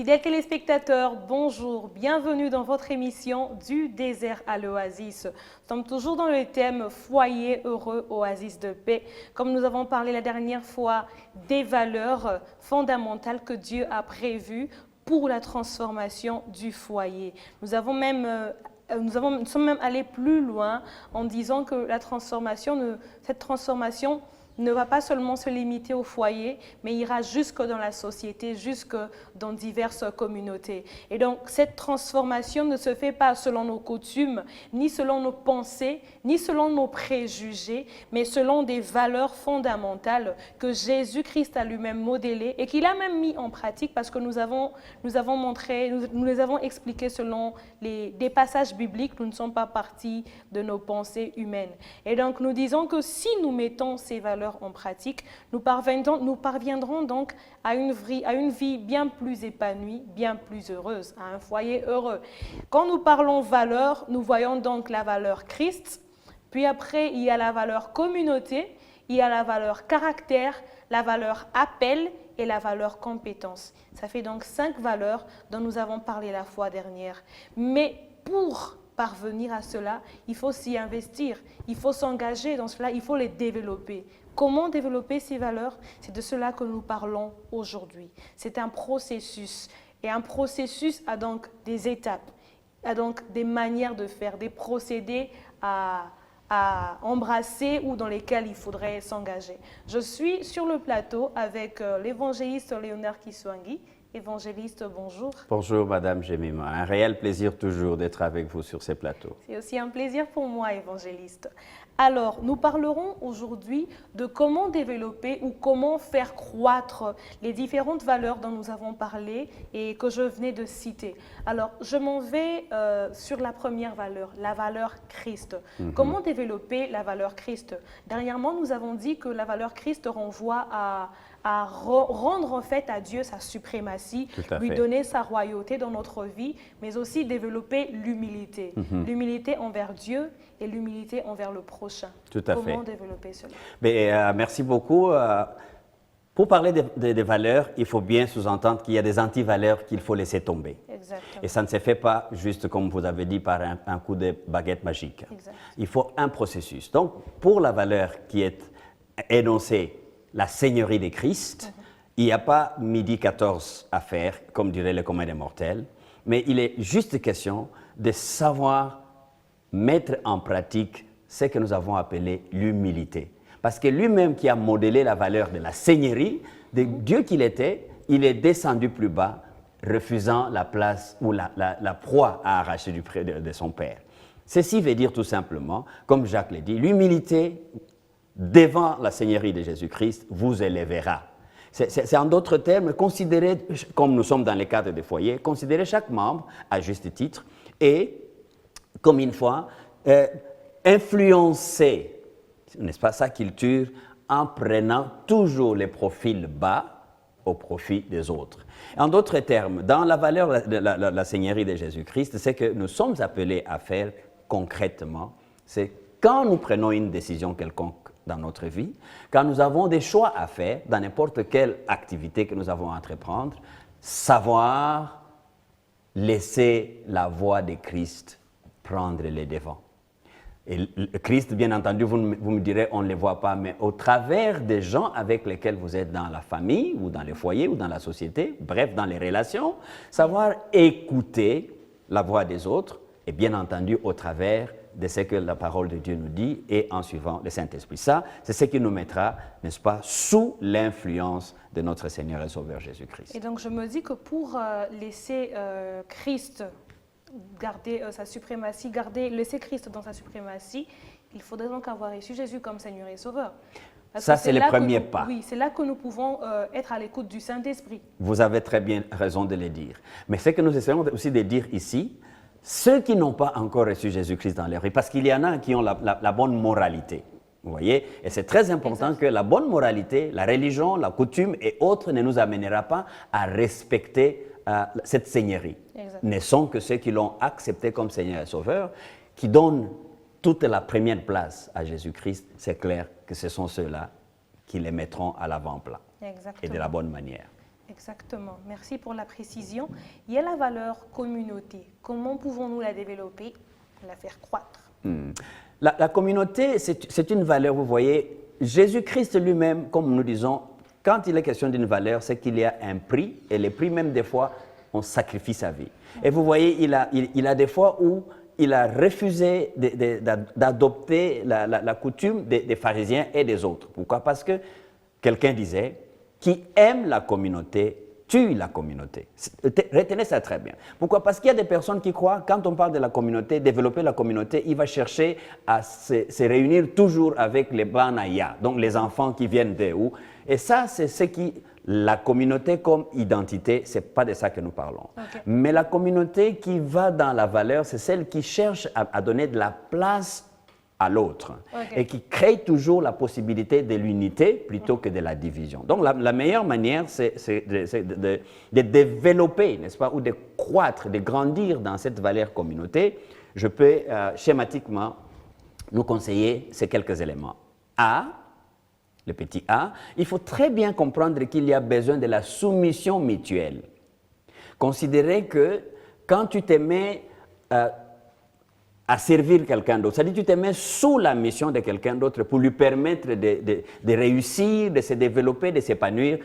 Fidèles téléspectateurs, bonjour, bienvenue dans votre émission du désert à l'oasis. Nous sommes toujours dans le thème foyer heureux, oasis de paix. Comme nous avons parlé la dernière fois des valeurs fondamentales que Dieu a prévues pour la transformation du foyer. Nous sommes même allés plus loin en disant que cette transformation ne va pas seulement se limiter au foyer, mais ira jusque dans la société, jusque dans diverses communautés. Et donc, cette transformation ne se fait pas selon nos coutumes, ni selon nos pensées, ni selon nos préjugés, mais selon des valeurs fondamentales que Jésus-Christ a lui-même modélées et qu'il a même mis en pratique parce que nous les avons expliqués selon des passages bibliques. Nous ne sommes pas partis de nos pensées humaines. Et donc, nous disons que si nous mettons ces valeurs en pratique, nous parviendrons donc à une vie bien plus épanouie, bien plus heureuse, à un foyer heureux. Quand nous parlons valeurs, nous voyons donc la valeur Christ, puis après il y a la valeur communauté, il y a la valeur caractère, la valeur appel et la valeur compétence. Ça fait donc 5 valeurs dont nous avons parlé la fois dernière. Mais pour parvenir à cela, il faut s'y investir, il faut s'engager dans cela, il faut les développer. Comment développer ces valeurs? C'est de cela que nous parlons aujourd'hui. C'est un processus. Et un processus a donc des étapes, a donc des manières de faire, des procédés à embrasser ou dans lesquels il faudrait s'engager. Je suis sur le plateau avec l'évangéliste Léonard Kiswangi. Évangéliste, bonjour. Bonjour Madame Jemima, un réel plaisir toujours d'être avec vous sur ces plateaux. C'est aussi un plaisir pour moi, évangéliste. Alors, nous parlerons aujourd'hui de comment développer ou comment faire croître les différentes valeurs dont nous avons parlé et que je venais de citer. Alors, je m'en vais sur la première valeur, la valeur Christ. Comment développer la valeur Christ? Dernièrement, nous avons dit que la valeur Christ renvoie à rendre en fait à Dieu sa suprématie, lui donner sa royauté dans notre vie, mais aussi développer l'humilité. L'humilité envers Dieu et l'humilité envers le prochain. Tout à fait. Comment développer cela? Merci beaucoup. Pour parler des valeurs, il faut bien sous-entendre qu'il y a des anti-valeurs qu'il faut laisser tomber. Exactement. Et ça ne se fait pas juste, comme vous avez dit, par un coup de baguette magique. Exactement. Il faut un processus. Donc, pour la valeur qui est énoncée, la Seigneurie de Christ, il n'y a pas midi 14 à faire, comme dirait le commun des mortels, mais il est juste question de savoir mettre en pratique ce que nous avons appelé l'humilité. Parce que lui-même qui a modélé la valeur de la Seigneurie, de Dieu qu'il était, il est descendu plus bas, refusant la place ou la proie à arracher du près de son Père. Ceci veut dire tout simplement, comme Jacques l'a dit, l'humilité devant la Seigneurie de Jésus-Christ vous élèvera. C'est en d'autres termes, considérez, comme nous sommes dans le cadre des foyers, considérez chaque membre à juste titre et, comme une fois, influencer, n'est-ce pas, sa culture en prenant toujours les profils bas au profit des autres. En d'autres termes, dans la valeur de la Seigneurie de Jésus-Christ, ce que nous sommes appelés à faire concrètement, c'est quand nous prenons une décision quelconque dans notre vie, quand nous avons des choix à faire dans n'importe quelle activité que nous avons à entreprendre, savoir laisser la voix de Christ prendre les devants. Et Christ, bien entendu, vous me direz, on ne le voit pas, mais au travers des gens avec lesquels vous êtes dans la famille, ou dans les foyers, ou dans la société, bref, dans les relations, savoir écouter la voix des autres, et bien entendu, au travers de ce que la parole de Dieu nous dit et en suivant le Saint-Esprit. Ça, c'est ce qui nous mettra, n'est-ce pas, sous l'influence de notre Seigneur et Sauveur Jésus-Christ. Et donc, je me dis que pour laisser Christ garder sa suprématie, laisser Christ dans sa suprématie, il faudrait donc avoir reçu Jésus comme Seigneur et Sauveur. Parce ça, que c'est le premier pas. Oui, c'est là que nous pouvons être à l'écoute du Saint-Esprit. Vous avez très bien raison de le dire. Mais ce que nous essayons aussi de dire ici, ceux qui n'ont pas encore reçu Jésus-Christ dans leur vie, parce qu'il y en a qui ont la bonne moralité, vous voyez, et c'est très important que la bonne moralité, la religion, la coutume et autres ne nous amènera pas à respecter cette seigneurie. Ne sont que ceux qui l'ont accepté comme Seigneur et Sauveur, qui donnent toute la première place à Jésus-Christ. C'est clair que ce sont ceux-là qui les mettront à l'avant-plan et de la bonne manière. Exactement. Merci pour la précision. Il y a la valeur communauté. Comment pouvons-nous la développer, la faire croître? La communauté, c'est une valeur, vous voyez. Jésus-Christ lui-même, comme nous disons, quand il est question d'une valeur, c'est qu'il y a un prix, et les prix, même des fois, on sacrifie sa vie. Et vous voyez, il a des fois où il a refusé d'adopter la coutume des pharisiens et des autres. Pourquoi? Parce que quelqu'un disait, qui aime la communauté, tue la communauté. Retenez ça très bien. Pourquoi? Parce qu'il y a des personnes qui croient, quand on parle de la communauté, développer la communauté, il va chercher à se réunir toujours avec les Banaya, donc les enfants qui viennent de où. Et ça, c'est ce qui, la communauté comme identité, ce n'est pas de ça que nous parlons. Okay. Mais la communauté qui va dans la valeur, c'est celle qui cherche à donner de la place à l'autre, et qui crée toujours la possibilité de l'unité plutôt que de la division. Donc la meilleure manière, c'est de développer, n'est-ce pas, ou de croître, de grandir dans cette valeur communauté. Je peux schématiquement nous conseiller ces quelques éléments. A, le petit A, il faut très bien comprendre qu'il y a besoin de la soumission mutuelle. Considérez que quand tu te mets à servir quelqu'un d'autre. C'est-à-dire que tu te mets sous la mission de quelqu'un d'autre pour lui permettre de réussir, de se développer, de s'épanouir.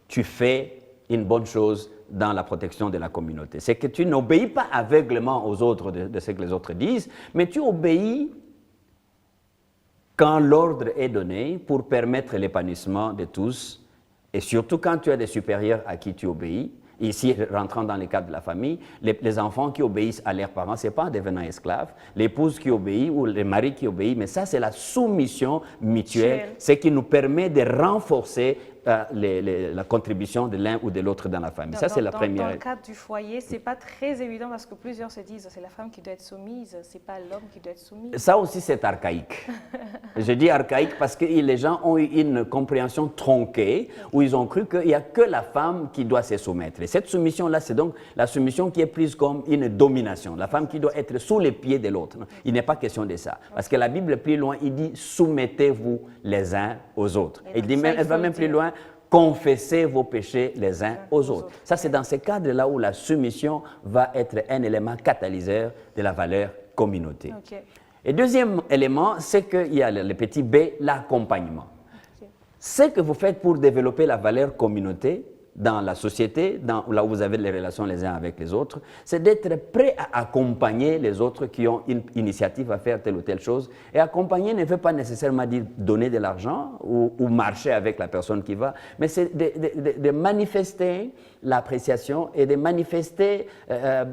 Tu fais une bonne chose dans la protection de la communauté. C'est que tu n'obéis pas aveuglément aux autres de ce que les autres disent, mais tu obéis quand l'ordre est donné pour permettre l'épanouissement de tous, et surtout quand tu as des supérieurs à qui tu obéis. Ici, rentrant dans le cadre de la famille, les enfants qui obéissent à leurs parents, ce n'est pas en devenant esclaves, l'épouse qui obéit ou le mari qui obéit, mais ça, c'est la soumission mutuelle, ce qui nous permet de renforcer la contribution de l'un ou de l'autre dans la famille. Ça, c'est la première. Dans le cadre du foyer, ce n'est pas très évident parce que plusieurs se disent c'est la femme qui doit être soumise, ce n'est pas l'homme qui doit être soumis. Ça aussi, c'est archaïque. Je dis archaïque parce que les gens ont eu une compréhension tronquée où ils ont cru qu'il n'y a que la femme qui doit se soumettre. Et cette soumission-là, c'est donc la soumission qui est prise comme une domination. La femme qui doit être sous les pieds de l'autre. Il n'est pas question de ça. Parce que la Bible, plus loin, il dit soumettez-vous les uns aux autres. Et elle va même plus loin. Confessez vos péchés les uns aux autres. Ça, c'est dans ce cadre-là où la soumission va être un élément catalyseur de la valeur communauté. Okay. Et deuxième élément, c'est qu'il y a le petit B, l'accompagnement. Okay. Ce que vous faites pour développer la valeur communauté dans la société, là où vous avez les relations les uns avec les autres, c'est d'être prêt à accompagner les autres qui ont une initiative à faire telle ou telle chose. Et accompagner ne veut pas nécessairement dire donner de l'argent ou marcher avec la personne qui va, mais c'est de manifester l'appréciation et de manifester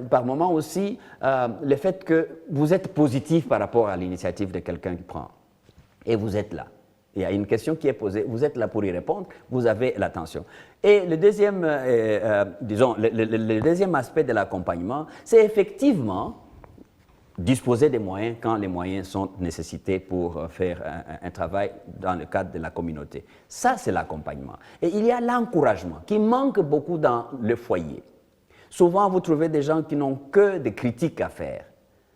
par moments aussi le fait que vous êtes positif par rapport à l'initiative de quelqu'un qui prend. Et vous êtes là. Il y a une question qui est posée, vous êtes là pour y répondre, vous avez l'attention. Et le deuxième, le deuxième aspect de l'accompagnement, c'est effectivement disposer des moyens quand les moyens sont nécessités pour faire un travail dans le cadre de la communauté. Ça, c'est l'accompagnement. Et il y a l'encouragement qui manque beaucoup dans le foyer. Souvent, vous trouvez des gens qui n'ont que des critiques à faire,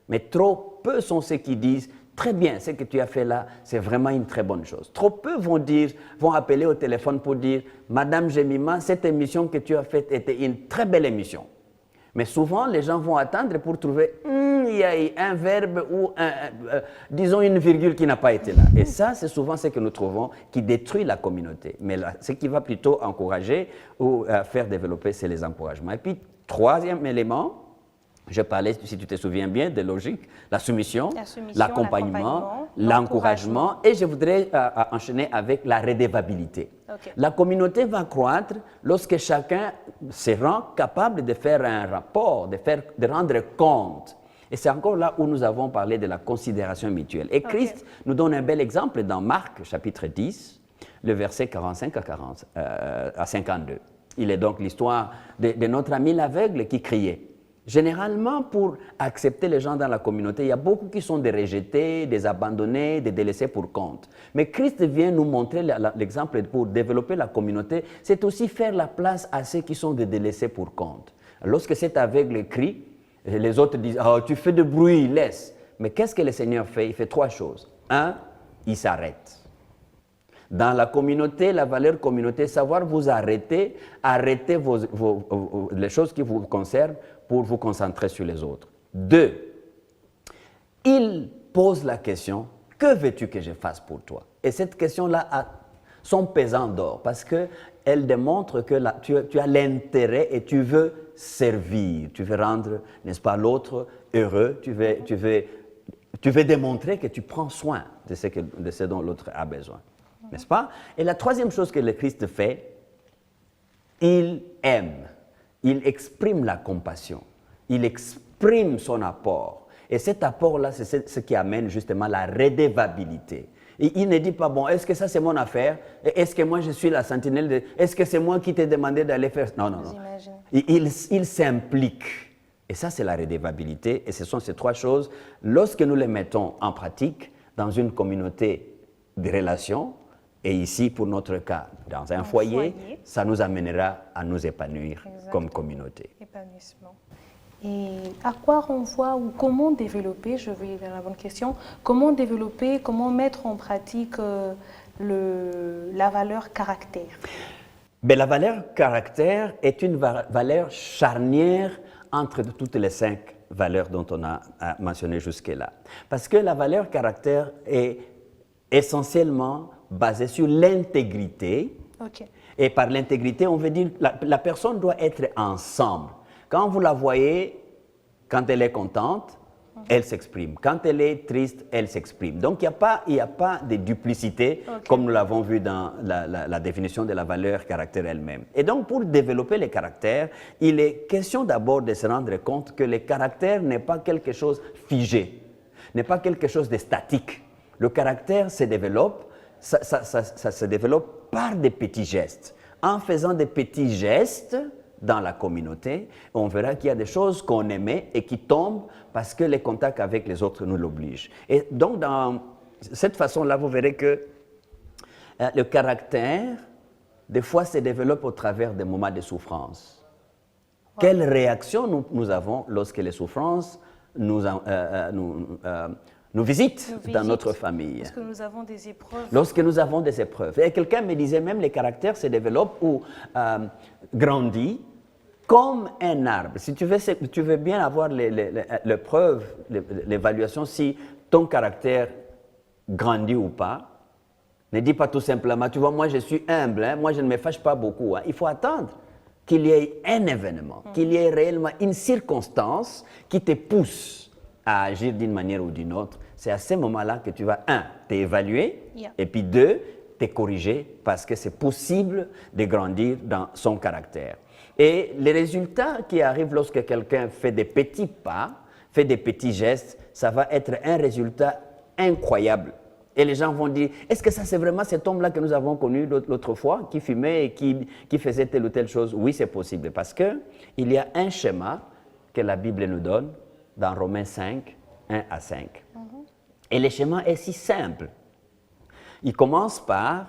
mais trop peu sont ceux qui disent très bien, ce que tu as fait là, c'est vraiment une très bonne chose. Trop peu vont appeler au téléphone pour dire « Madame Jemima, cette émission que tu as faite était une très belle émission. » Mais souvent, les gens vont attendre pour trouver il y a un verbe ou disons une virgule qui n'a pas été là. Et ça, c'est souvent ce que nous trouvons qui détruit la communauté. Mais là, ce qui va plutôt encourager ou faire développer, c'est les encouragements. Et puis, troisième élément, je parlais, si tu te souviens bien, de logique, la soumission, l'accompagnement, l'encouragement, et je voudrais enchaîner avec la redevabilité. Okay. La communauté va croître lorsque chacun se rend capable de faire un rapport, de rendre compte. Et c'est encore là où nous avons parlé de la considération mutuelle. Et Christ nous donne un bel exemple dans Marc, chapitre 10, le verset 45 à 52. Il est donc l'histoire de notre ami l'aveugle qui criait. Généralement, pour accepter les gens dans la communauté, il y a beaucoup qui sont des rejetés, des abandonnés, des délaissés pour compte. Mais Christ vient nous montrer l'exemple pour développer la communauté, c'est aussi faire la place à ceux qui sont des délaissés pour compte. Lorsque cet aveugle crie, les autres disent « Oh, tu fais de bruit, laisse ». Mais qu'est-ce que le Seigneur fait? Il fait trois choses. Un, il s'arrête. Dans la communauté, la valeur communauté, savoir vous arrêter, arrêter les choses qui vous concernent pour vous concentrer sur les autres. 2, il pose la question, que veux-tu que je fasse pour toi? Et cette question-là a son pesant d'or parce qu'elle démontre que tu as l'intérêt et tu veux servir, tu veux rendre, n'est-ce pas, l'autre heureux, tu veux démontrer que tu prends soin de ce dont l'autre a besoin, n'est-ce pas? Et la troisième chose que le Christ fait, il aime, il exprime la compassion, il exprime son apport. Et cet apport-là, c'est ce qui amène justement la redevabilité. Et il ne dit pas, bon, est-ce que ça c'est mon affaire? Est-ce que moi je suis la sentinelle? Est-ce que c'est moi qui t'ai demandé d'aller faire? Non, non, non. Il s'implique. Et ça, c'est la redevabilité. Et ce sont ces trois choses. Lorsque nous les mettons en pratique dans une communauté de relations, et ici, pour notre cas, dans un foyer, ça nous amènera à nous épanouir comme communauté. Épanouissement. Et à quoi renvoie ou comment développer, je vais vers la bonne question, comment développer, comment mettre en pratique la valeur caractère? Mais la valeur caractère est une valeur charnière entre toutes les 5 valeurs dont on a mentionné jusque-là. Parce que la valeur caractère est essentiellement basée sur l'intégrité. Okay. Et par l'intégrité, on veut dire que la personne doit être ensemble. Quand vous la voyez, quand elle est contente, elle s'exprime. Quand elle est triste, elle s'exprime. Donc, il n'y a pas de duplicité, comme nous l'avons vu dans la définition de la valeur caractère elle-même. Et donc, pour développer les caractères, il est question d'abord de se rendre compte que le caractère n'est pas quelque chose figé, n'est pas quelque chose de statique. Le caractère se développe, ça se développe par des petits gestes. En faisant des petits gestes, dans la communauté, on verra qu'il y a des choses qu'on aimait et qui tombent parce que les contacts avec les autres nous l'obligent. Et donc, dans cette façon-là, vous verrez que le caractère, des fois, se développe au travers des moments de souffrance. Quelle réaction nous avons lorsque les souffrances nous visitent dans notre famille? Lorsque nous avons des épreuves. Lorsque nous avons des épreuves. Et quelqu'un me disait même, les caractères se développent ou grandissent comme un arbre. Si tu veux bien avoir les preuves, l'évaluation, si ton caractère grandit ou pas, ne dis pas tout simplement, tu vois, moi je suis humble, hein, moi je ne me fâche pas beaucoup. Hein. Il faut attendre qu'il y ait un événement, qu'il y ait réellement une circonstance qui te pousse à agir d'une manière ou d'une autre. C'est à ce moment-là que tu vas, t'évaluer, et puis 2, te corriger, parce que c'est possible de grandir dans son caractère. Et les résultats qui arrivent lorsque quelqu'un fait des petits pas, fait des petits gestes, ça va être un résultat incroyable. Et les gens vont dire, est-ce que ça c'est vraiment cet homme-là que nous avons connu l'autre fois, qui fumait et qui faisait telle ou telle chose? Oui, c'est possible, parce qu'il y a un schéma que la Bible nous donne dans Romains 5, 1 à 5. Et le schéma est si simple. Il commence par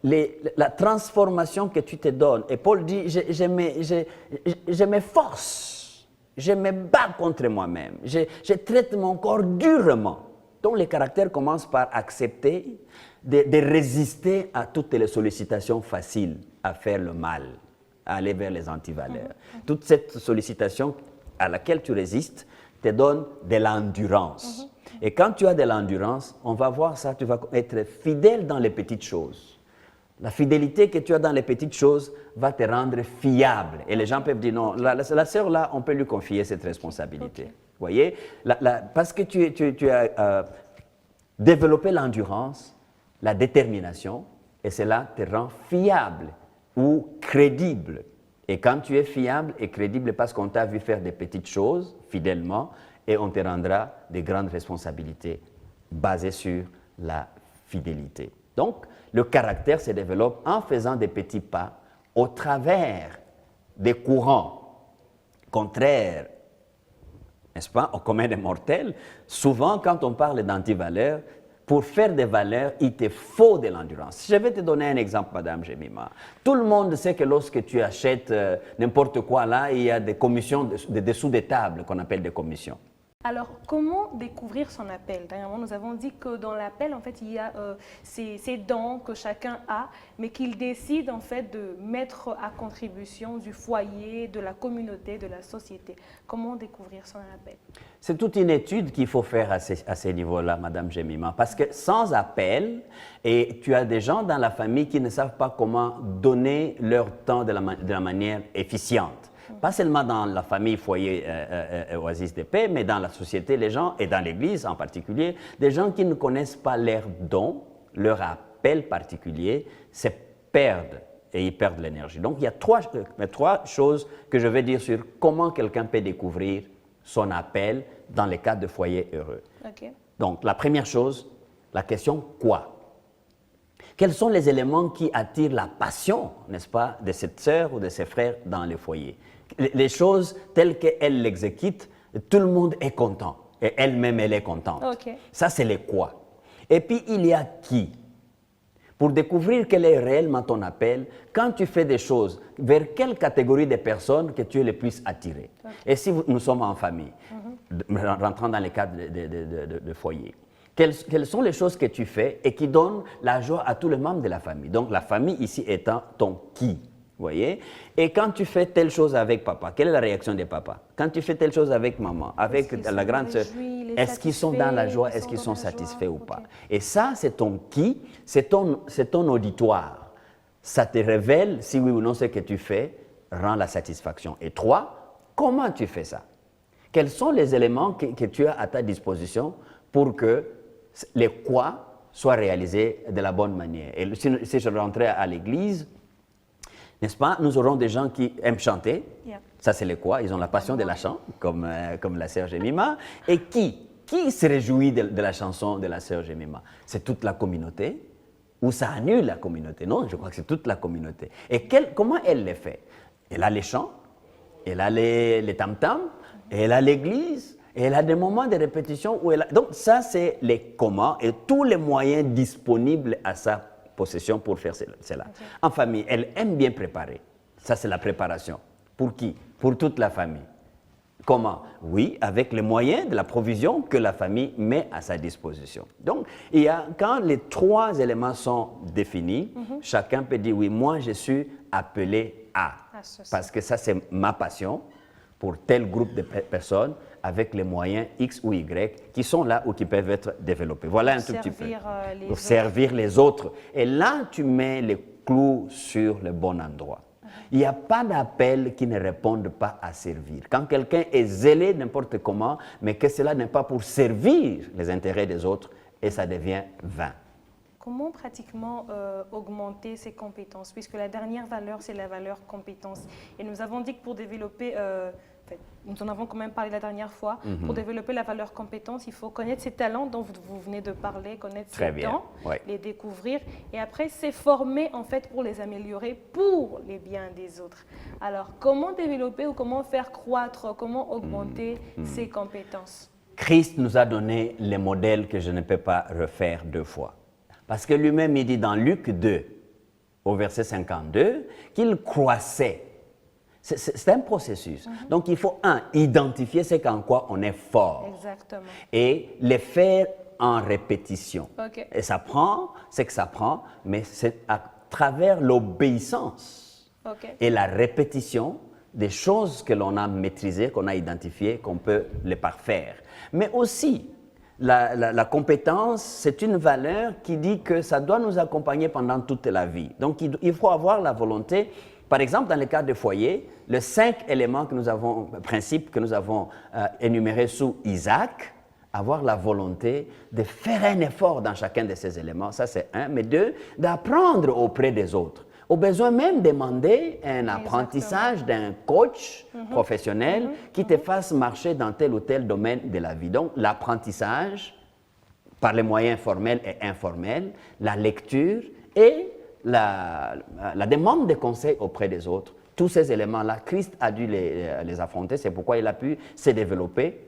la transformation que tu te donnes. Et Paul dit, je m'efforce, je me bats contre moi-même, je traite mon corps durement. Donc le caractère commence par accepter de résister à toutes les sollicitations faciles à faire le mal, à aller vers les antivaleurs. Toute cette sollicitation à laquelle tu résistes te donne de l'endurance. Et quand tu as de l'endurance, on va voir ça, tu vas être fidèle dans les petites choses. La fidélité que tu as dans les petites choses va te rendre fiable. Et les gens peuvent dire, non, la sœur là, on peut lui confier cette responsabilité. Vous voyez, parce que tu as développé l'endurance, la détermination, et cela te rend fiable ou crédible. Et quand tu es fiable et crédible, parce qu'on t'a vu faire des petites choses fidèlement, et on te rendra des grandes responsabilités basées sur la fidélité. Donc, le caractère se développe en faisant des petits pas au travers des courants contraires, n'est-ce pas, au commun des mortels. Souvent, quand on parle d'antivaleurs, pour faire des valeurs, il te faut de l'endurance. Je vais te donner un exemple, Madame Jemima. Tout le monde sait que lorsque tu achètes n'importe quoi là, il y a des commissions, des dessous des tables qu'on appelle des commissions. Alors, comment découvrir son appel? Dernièrement, nous avons dit que dans l'appel, en fait, il y a ces dons que chacun a, mais qu'il décide en fait de mettre à contribution du foyer, de la communauté, de la société. Comment découvrir son appel? C'est toute une étude qu'il faut faire à ces niveaux-là, Madame Jemima, parce que sans appel, et tu as des gens dans la famille qui ne savent pas comment donner leur temps de la manière efficiente. Pas seulement dans la famille, foyer, oasis de paix, mais dans la société, les gens, et dans l'Église en particulier, des gens qui ne connaissent pas leurs dons, leur appel particulier, se perdent et ils perdent l'énergie. Donc, il y a trois choses que je vais dire sur comment quelqu'un peut découvrir son appel dans le cadre de foyer heureux. Okay. Donc, la première chose, la question « quoi ?» Quels sont les éléments qui attirent la passion, n'est-ce pas, de cette sœur ou de ses frères dans le foyer? Les choses telles qu'elle l'exécute, tout le monde est content. Et elle-même, elle est contente. Okay. Ça, c'est les quoi. Et puis, il y a qui. Pour découvrir quel est réellement ton appel, quand tu fais des choses, vers quelle catégorie de personnes que tu es le plus attiré. Okay. Et si nous sommes en famille, rentrant dans le cadre de foyer, quelles sont les choses que tu fais et qui donnent la joie à tous les membres de la famille? Donc, la famille ici étant ton qui, vous voyez? Et quand tu fais telle chose avec papa, quelle est la réaction de papa? Quand tu fais telle chose avec maman, avec la grande sœur, est-ce qu'ils sont dans la joie? Est-ce qu'ils sont satisfaits ou pas? Et ça, c'est ton qui, c'est ton auditoire. Ça te révèle si oui ou non ce que tu fais rend la satisfaction. Et trois, comment tu fais ça? Quels sont les éléments que tu as à ta disposition pour que les quoi soient réalisés de la bonne manière? Et si je rentrais à l'église, n'est-ce pas, nous aurons des gens qui aiment chanter. Yeah. Ça, c'est les quoi. Ils ont la passion de la chant, comme la sœur Jemima. Et qui se réjouit de la chanson de la sœur Jemima? C'est toute la communauté ou ça annule la communauté? Non, je crois que c'est toute la communauté. Et comment elle les fait? Elle a les chants, elle a les tam-tams, elle a l'église, et elle a des moments de répétition où elle a... Donc ça, c'est les comment et tous les moyens disponibles à sa possession pour faire cela. Okay. En famille, elle aime bien préparer. Ça, c'est la préparation. Pour qui? Pour toute la famille. Comment? Oui, avec les moyens de la provision que la famille met à sa disposition. Donc, quand les trois éléments sont définis, chacun peut dire, oui, moi, je suis appelé à. Parce que ça, c'est ma passion pour tel groupe de personnes avec les moyens X ou Y qui sont là ou qui peuvent être développés. Voilà un tout petit peu. Pour servir les autres. Et là, tu mets les clous sur le bon endroit. Il n'y a pas d'appel qui ne réponde pas à servir. Quand quelqu'un est zélé n'importe comment, mais que cela n'est pas pour servir les intérêts des autres, et ça devient vain. Comment pratiquement augmenter ses compétences? Puisque la dernière valeur, c'est la valeur compétence. Et nous avons dit que pour développer, nous en avons quand même parlé la dernière fois, pour développer la valeur compétence, il faut connaître ses talents dont vous venez de parler, connaître ses dons, les découvrir, et après c'est former en fait pour les améliorer pour les biens des autres. Alors, comment développer ou comment faire croître, comment augmenter ses compétences? Christ nous a donné les modèles que je ne peux pas refaire deux fois. Parce que lui-même, il dit dans Luc 2, au verset 52, qu'il croissait. C'est un processus. Donc, il faut, identifier ce qu'en quoi on est fort. Exactement. Et le faire en répétition. Okay. Et ça prend, c'est que ça prend, mais c'est à travers l'obéissance et la répétition des choses que l'on a maîtrisées, qu'on a identifiées, qu'on peut les parfaire. Mais aussi, la compétence, c'est une valeur qui dit que ça doit nous accompagner pendant toute la vie. Donc, il faut avoir la volonté. Par exemple, dans le cas de foyer, les 5 éléments que nous avons, principes que nous avons énumérés sous Isaac, avoir la volonté de faire un effort dans chacun de ces éléments, ça c'est un. Mais 2, d'apprendre auprès des autres. Au besoin même demander un apprentissage d'un coach professionnel qui te fasse marcher dans tel ou tel domaine de la vie. Donc, l'apprentissage par les moyens formels et informels, la lecture et la demande de conseils auprès des autres. Tous ces éléments-là, Christ a dû les affronter. C'est pourquoi il a pu se développer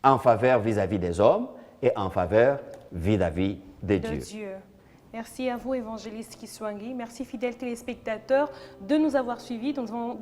en faveur vis-à-vis des hommes et en faveur vis-à-vis de Dieu. Merci à vous, évangéliste Kiswangi. Merci, fidèles téléspectateurs, de nous avoir suivis.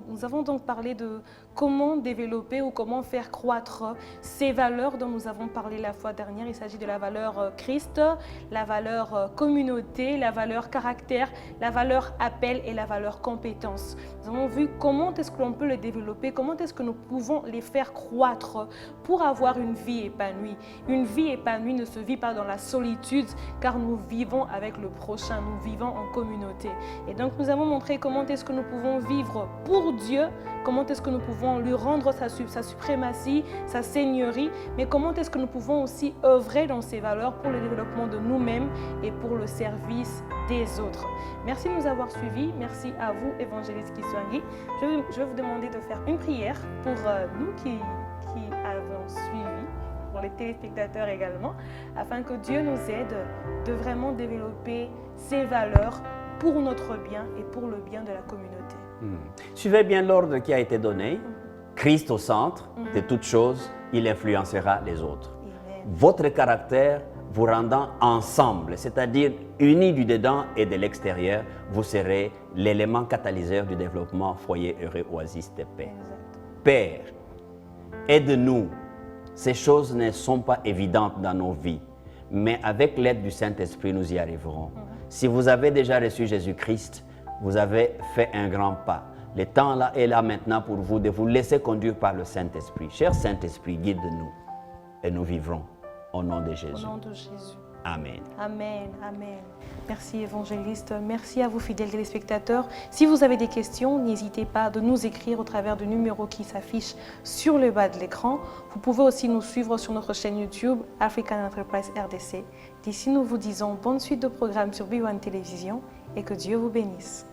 Nous avons donc parlé de comment développer ou comment faire croître ces valeurs dont nous avons parlé la fois dernière. Il s'agit de la valeur Christ, la valeur communauté, la valeur caractère, la valeur appel et la valeur compétence. Nous avons vu comment est-ce que l'on peut les développer, comment est-ce que nous pouvons les faire croître pour avoir une vie épanouie. Une vie épanouie ne se vit pas dans la solitude, car nous vivons avec le prochain, nous vivons en communauté. Et donc nous avons montré comment est-ce que nous pouvons vivre pour Dieu, comment est-ce que nous pouvons lui rendre sa suprématie, sa seigneurie, mais comment est-ce que nous pouvons aussi œuvrer dans ces valeurs pour le développement de nous-mêmes et pour le service des autres. Merci de nous avoir suivis, merci à vous, évangéliste Kiswangi. Je vais vous demander de faire une prière pour nous qui avons suivi, pour les téléspectateurs également, afin que Dieu nous aide de vraiment développer ces valeurs pour notre bien et pour le bien de la communauté. Suivez bien l'ordre qui a été donné. Christ au centre de toutes choses, il influencera les autres. Amen. Votre caractère vous rendant ensemble, c'est-à-dire unis du dedans et de l'extérieur, vous serez l'élément catalyseur du développement foyer heureux oasis de paix. Exact. Père, aide-nous. Ces choses ne sont pas évidentes dans nos vies, mais avec l'aide du Saint-Esprit, nous y arriverons. Si vous avez déjà reçu Jésus-Christ, vous avez fait un grand pas. Le temps là est là maintenant pour vous de vous laisser conduire par le Saint-Esprit. Cher Saint-Esprit, guide-nous et nous vivrons au nom de Jésus. Au nom de Jésus. Amen. Amen, amen. Merci évangéliste, merci à vous fidèles téléspectateurs. Si vous avez des questions, n'hésitez pas de nous écrire au travers du numéro qui s'affiche sur le bas de l'écran. Vous pouvez aussi nous suivre sur notre chaîne YouTube African Enterprise RDC. D'ici, nous vous disons bonne suite de programmes sur B1 Télévision et que Dieu vous bénisse.